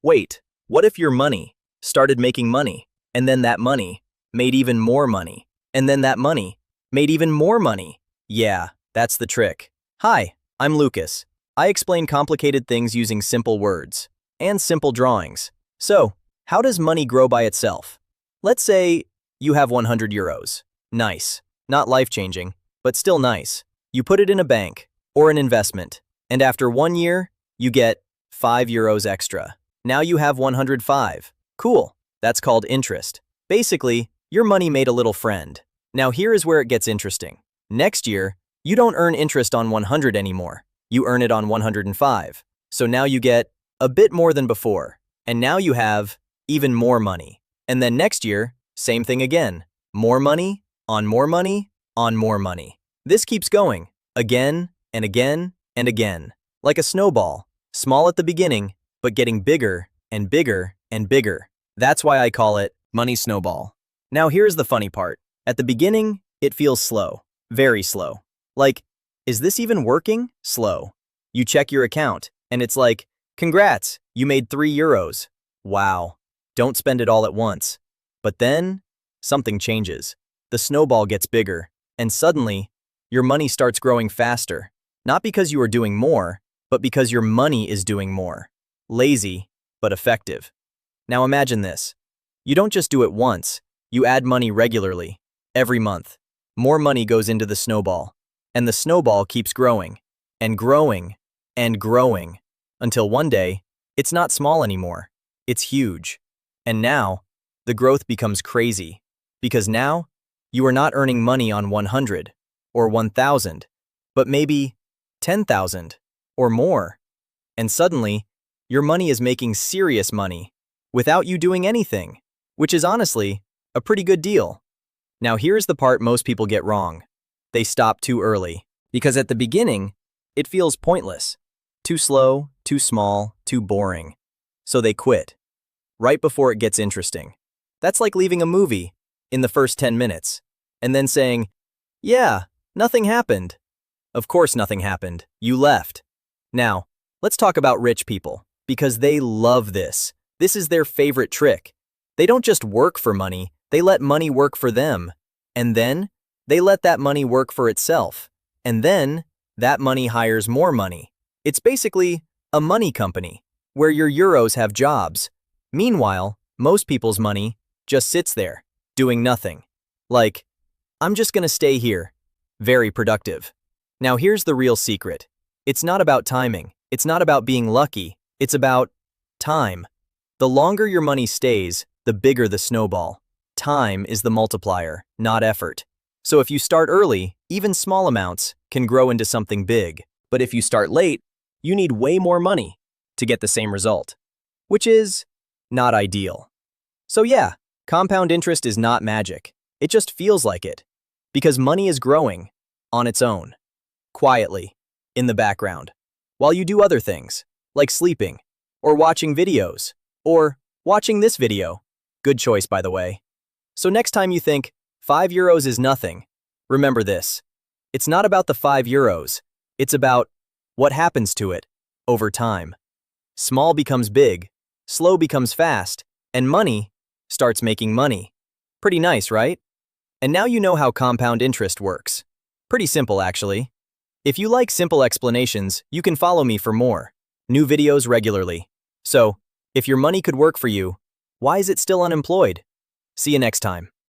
Wait, what if your money started making money, and then that money made even more money, and then that money made even more money? Yeah, that's the trick. Hi, I'm Lucas. I explain complicated things using simple words and simple drawings. So, how does money grow by itself? Let's say you have 100 euros. Nice. Not life-changing, but still nice. You put it in a bank or an investment, and after 1 year, you get 5 euros extra. Now you have 105. Cool. That's called interest. Basically, your money made a little friend. Now here is where it gets interesting. Next year, you don't earn interest on 100 anymore. You earn it on 105. So now you get a bit more than before. And now you have even more money. And then next year, same thing again. More money, on more money, on more money. This keeps going, again and again and again. Like a snowball, small at the beginning, but getting bigger and bigger and bigger. That's why I call it money snowball. Now here's the funny part. At the beginning, it feels slow, very slow. Like, is this even working? Slow. You check your account, and it's like, congrats, you made 3 euros. Wow. Don't spend it all at once. But then, something changes. The snowball gets bigger, and suddenly, your money starts growing faster. Not because you are doing more, but because your money is doing more. Lazy, but effective. Now imagine this. You don't just do it once, you add money regularly, every month. More money goes into the snowball, and the snowball keeps growing, and growing, and growing, until one day, it's not small anymore, it's huge. And now, the growth becomes crazy, because now, you are not earning money on 100, or 1,000, but maybe 10,000, or more. And suddenly, your money is making serious money without you doing anything, which is honestly a pretty good deal. Now here's the part most people get wrong. They stop too early, because at the beginning, it feels pointless. Too slow, too small, too boring. So they quit, right before it gets interesting. That's like leaving a movie in the first 10 minutes, and then saying, yeah, nothing happened. Of course nothing happened, you left. Now, let's talk about rich people, because they love this. This is their favorite trick. They don't just work for money, they let money work for them. And then, they let that money work for itself. And then, that money hires more money. It's basically a money company, where your euros have jobs. Meanwhile, most people's money just sits there, doing nothing. Like, I'm just gonna stay here. Very productive. Now here's the real secret. It's not about timing. It's not about being lucky. It's about time. The longer your money stays, the bigger the snowball. Time is the multiplier, not effort. So if you start early, even small amounts can grow into something big. But if you start late, you need way more money to get the same result, which is not ideal. So yeah, compound interest is not magic. It just feels like it, because money is growing on its own, quietly, in the background, while you do other things, like sleeping, or watching videos, or watching this video. Good choice, by the way. So next time you think 5 euros is nothing, remember this. It's not about the 5 euros. It's about what happens to it over time. Small becomes big, slow becomes fast, and money starts making money. Pretty nice, right? And now you know how compound interest works. Pretty simple, actually. If you like simple explanations, you can follow me for more new videos regularly. So, if your money could work for you, why is it still unemployed? See you next time.